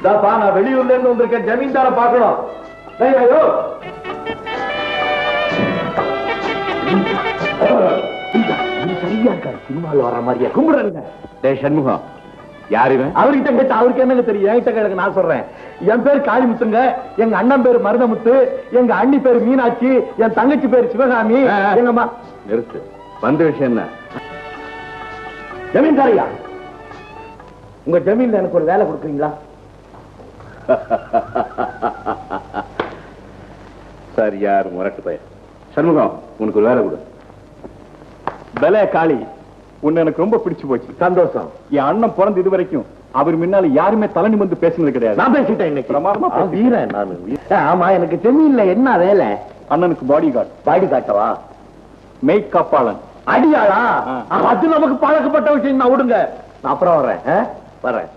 நான் வெளியூர்ல இருந்து வந்திருக்கேன், ஜமீன்தார பாக்கணும். ஐயோ சரியா இருக்காரு, சினிமாவில் வர்ற மாதிரியா. கும்பிடுறேங்க. டேய் சண்முகம், யாரு அவர்கிட்ட கேட்ட அவருக்கு என்னங்க தெரியும், என்கிட்ட கேளுங்க, நான் சொல்றேன். என் பேர் காளிமுத்துங்க, எங்க அண்ணன் பேரு மருதமுத்து, எங்க அண்ணி பேரு மீனாட்சி, என் தங்கச்சி பேரு சிவகாமி. எங்கம்மா நிறுத்து, வந்த விஷயம் என்ன? ஜமீன்தாரையா, உங்க ஜமீன்ல எனக்கு ஒரு வேலை கொடுக்குறீங்களா? சார் யார் முரட்டு பையன். சண்முகம், உனக்கு ஒரு வேலை கொடு. பலே காளி, உன்னை எனக்கு ரொம்ப பிடிச்சு போச்சு. சந்தோஷம். என் அண்ணன் பிறந்து இது வரைக்கும் அவர் முன்னால யாருமே தலை நிமிர்ந்து பேசுனது கிடையாது. நான் பேசிட்டேன் இன்னைக்கு. பிரமாதமா வீரன் நானு. ஆமா, எனக்கு ஜமீன்ல என்ன வேலை? அண்ணனுக்கு பாடி கார்டு. பாடி காட்டவா? மெய் காப்பாளன். அடியாளா? அது நமக்கு பழக்கப்பட்ட விஷயம். நான் விடுங்க, நான் அப்புறம் வர்றேன்.